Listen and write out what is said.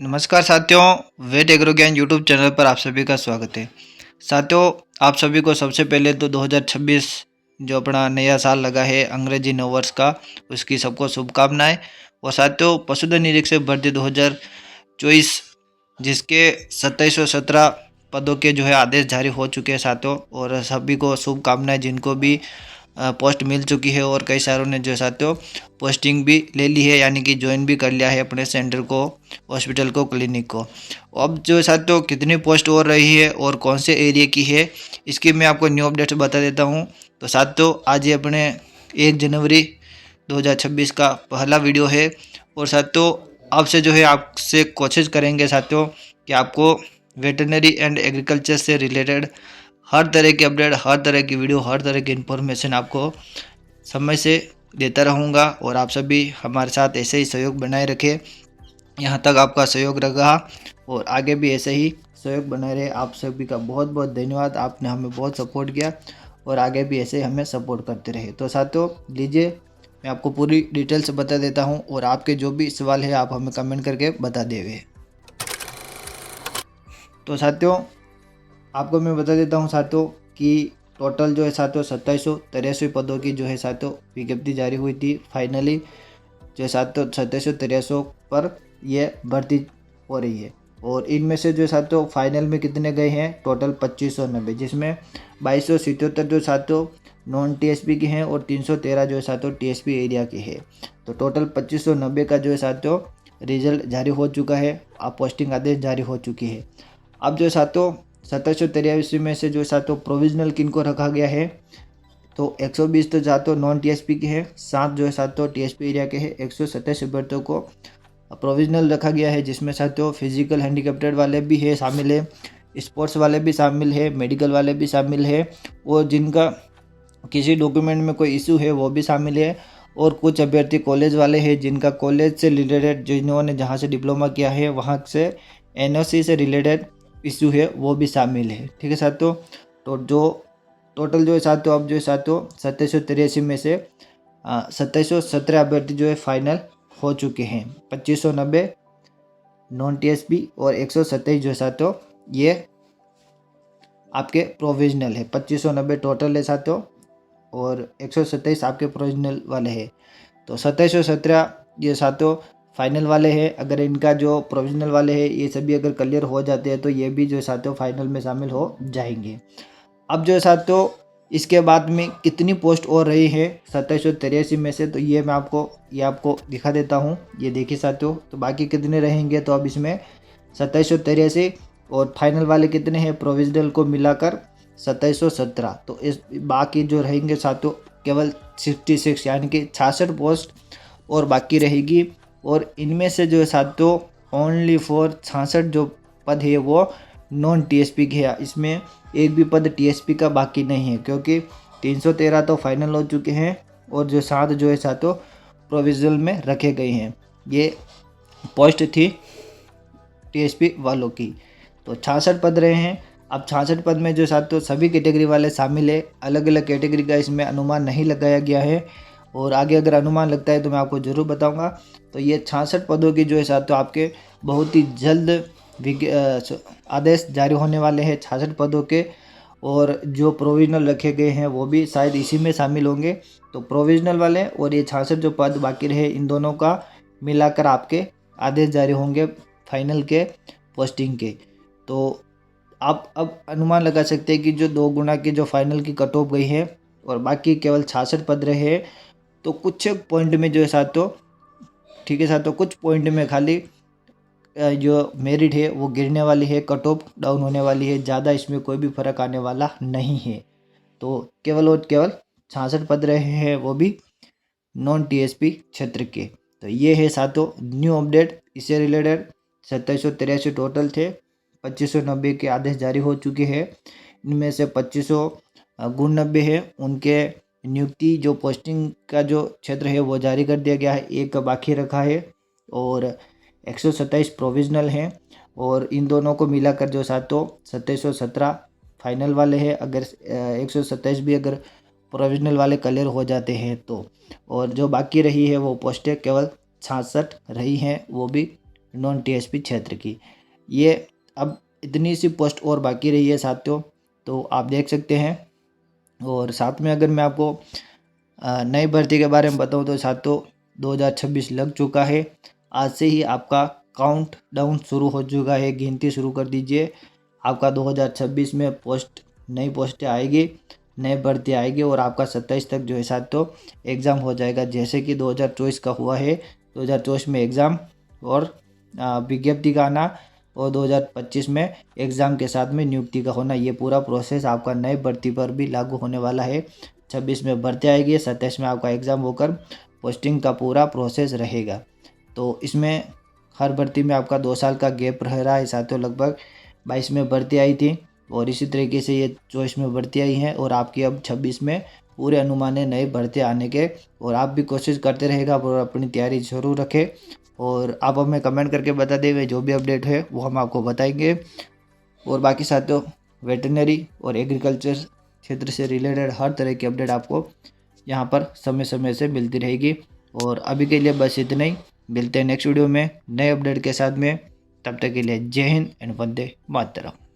नमस्कार साथियों, वेद एग्रो ज्ञान यूट्यूब चैनल पर आप सभी का स्वागत है। साथियों, आप सभी को सबसे पहले तो 2026 जो अपना नया साल लगा है अंग्रेजी नववर्ष का, उसकी सबको शुभकामनाएं। और साथियों, पशुधन निरीक्षक भर्ती 2024 जिसके 2717 पदों के जो है आदेश जारी हो चुके हैं साथियों, और सभी को शुभकामनाएं जिनको भी पोस्ट मिल चुकी है। और कई सारों ने जो है साथियों पोस्टिंग भी ले ली है, यानी कि ज्वाइन भी कर लिया है अपने सेंटर को, हॉस्पिटल को, क्लिनिक को। अब जो है साथियों कितनी पोस्ट हो रही है और कौन से एरिया की है, इसकी मैं आपको न्यू अपडेट्स बता देता हूँ। तो साथियों, आज ये अपने 1 जनवरी 2026 का पहला वीडियो है। और साथियों, आपसे जो है आपसे कोशिश करेंगे साथियों कि आपको वेटरनरी एंड एग्रीकल्चर से रिलेटेड हर तरह की अपडेट, हर तरह की वीडियो, हर तरह की इन्फॉर्मेशन आपको समय से देता रहूँगा। और आप सभी हमारे साथ ऐसे ही सहयोग बनाए रखें। यहाँ तक आपका सहयोग रहा और आगे भी ऐसे ही सहयोग बनाए रहे। आप सभी का बहुत बहुत धन्यवाद। आपने हमें बहुत सपोर्ट किया और आगे भी ऐसे हमें सपोर्ट करते रहे। तो साथियों, लीजिए मैं आपको पूरी डिटेल से बता देता हूँ, और आपके जो भी सवाल है आप हमें कमेंट करके बता देंगे। तो साथियों, आपको मैं बता देता हूँ साथियों कि टोटल जो है साथियों 2783 पदों की जो है साथियों विज्ञप्ति जारी हुई थी। फाइनली जो है साथियों 2783 पर ये भर्ती हो रही है। और इनमें से जो है साथियों फाइनल में कितने गए हैं, टोटल 2590, जिसमें 2277 जो साथियों नॉन टीएसपी के हैं और 313 जो है साथियों टीएसपी एरिया के हैं। तो टोटल 2590 का जो है साथियों रिजल्ट जारी हो चुका है, अब पोस्टिंग आदेश जारी हो चुकी है। अब जो है साथियों 2783 में से जो है साथियों प्रोविजनल किन को रखा गया है, तो 120 तो साथियों नॉन टीएसपी के हैं, 7 जो है साथियों टीएसपी एरिया के हैं। 127 अभ्यर्थियों को प्रोविजनल रखा गया है, जिसमें साथियों फिजिकल हैंडीकैप्टेड वाले भी है शामिल है, स्पोर्ट्स वाले भी शामिल है, मेडिकल वाले भी शामिल है, और जिनका किसी डॉक्यूमेंट में कोई इशू है वो भी शामिल है। और कुछ अभ्यर्थी कॉलेज वाले हैं जिनका कॉलेज से रिलेटेड, जिन्होंने जहाँ से डिप्लोमा किया है वहाँ से एनओसी से रिलेटेड इशू है वो भी शामिल है। ठीक है साथियों, तो जो टोटल जो है साथियों अब जो है साथियों 2783 में से 2717 अभ्यर्थी जो है फाइनल हो चुके हैं। 2590 नॉन टीएसपी और 127 जो है साथियों ये आपके प्रोविजनल है। 2590 टोटल है साथियों और 127 आपके प्रोविजनल वाले हैं। तो 2717 ये साथियों फाइनल वाले हैं। अगर इनका जो प्रोविजनल वाले हैं ये सभी अगर क्लियर हो जाते हैं तो ये भी जो है साथियों फाइनल में शामिल हो जाएंगे। अब जो है साथियों इसके बाद में कितनी पोस्ट और रही है 2783 में से, तो ये मैं आपको दिखा देता हूँ। ये देखिए साथियों, तो बाकी कितने रहेंगे, तो अब इसमें 2783 और फाइनल वाले कितने हैं प्रोविजनल को मिलाकर 2717। तो इस बाकी जो रहेंगे साथियों केवल 66, यानी कि 66 पोस्ट और बाकी रहेगी। और इनमें से जो है साथियों ओनली फॉर 66 जो पद है वो नॉन टीएसपी के है। इसमें एक भी पद टीएसपी का बाकी नहीं है, क्योंकि 313 तो फाइनल हो चुके हैं और जो 7 जो है साथियों प्रोविजनल में रखे गए हैं। ये पोस्ट थी टीएसपी वालों की। तो 66 पद रहे हैं। अब 66 पद में जो साथियों सभी कैटेगरी वाले शामिल है। अलग अलग कैटेगरी का इसमें अनुमान नहीं लगाया गया है, और आगे अगर अनुमान लगता है तो मैं आपको ज़रूर बताऊंगा। तो ये 66 पदों की जो है साथियों आपके बहुत ही जल्द आदेश जारी होने वाले हैं 66 पदों के। और जो प्रोविजनल रखे गए हैं वो भी शायद इसी में शामिल होंगे। तो प्रोविजनल वाले और ये 66 जो पद बाकी रहे इन दोनों का मिलाकर आपके आदेश जारी होंगे फाइनल के पोस्टिंग के। तो आप अब अनुमान लगा सकते हैं कि जो 2 गुना की जो फाइनल की कट ऑफ गई है और बाकी केवल 66 पद रहे हैं, तो कुछ पॉइंट में जो है साथियों, ठीक है साथियों, कुछ पॉइंट में खाली जो मेरिट है वो गिरने वाली है, कट ऑफ डाउन होने वाली है। ज़्यादा इसमें कोई भी फर्क आने वाला नहीं है। तो केवल और केवल 66 पद रहे हैं, वो भी नॉन टीएसपी क्षेत्र के। तो ये है साथियों न्यू अपडेट इससे रिलेटेड। 2783 टोटल थे, 2590 के आदेश जारी हो चुके हैं। इनमें से 2590 है उनके नियुक्ति जो पोस्टिंग का जो क्षेत्र है वो जारी कर दिया गया है, एक बाकी रखा है, और 127 प्रोविजनल हैं। और इन दोनों को मिलाकर जो साथियों 2717 फाइनल वाले हैं। अगर 127 भी अगर प्रोविजनल वाले क्लियर हो जाते हैं तो, और जो बाकी रही है वो पोस्टें केवल 66 रही हैं, वो भी नॉन टीएसपी क्षेत्र की। ये अब इतनी सी पोस्ट और बाकी रही है साथियों, तो आप देख सकते हैं। और साथ में अगर मैं आपको नई भर्ती के बारे में बताऊं तो साथियों 2026 लग चुका है। आज से ही आपका काउंट डाउन शुरू हो चुका है, गिनती शुरू कर दीजिए। आपका 2026 में नई पोस्टें आएगी, नई भर्ती आएगी और आपका 27 तक जो है साथियों एग्ज़ाम हो जाएगा। जैसे कि 2024 का हुआ है, 2024 में एग्ज़ाम और विज्ञप्ति का आना और 2025 में एग्ज़ाम के साथ में नियुक्ति का होना, ये पूरा प्रोसेस आपका नई भर्ती पर भी लागू होने वाला है। 26 में भर्ती आएगी, 27 में आपका एग्ज़ाम होकर पोस्टिंग का पूरा प्रोसेस रहेगा। तो इसमें हर भर्ती में आपका 2 साल का गैप रह रहा है साथियों। लगभग 22 में भर्ती आई थी और इसी तरीके से ये 24 में भर्ती आई हैं और आपकी अब 26 में पूरे अनुमान है नई भर्ती आने के। और आप भी कोशिश करते रहेगा और अपनी तैयारी जरूर रखें और आप हमें कमेंट करके बता देंगे, जो भी अपडेट है वो हम आपको बताएंगे। और बाकी साथियों वेटरनरी और एग्रीकल्चर क्षेत्र से रिलेटेड हर तरह की अपडेट आपको यहाँ पर समय समय से मिलती रहेगी। और अभी के लिए बस इतना ही, मिलते हैं नेक्स्ट वीडियो में नए अपडेट के साथ में। तब तक के लिए जय हिंद एंड वंदे मातरम।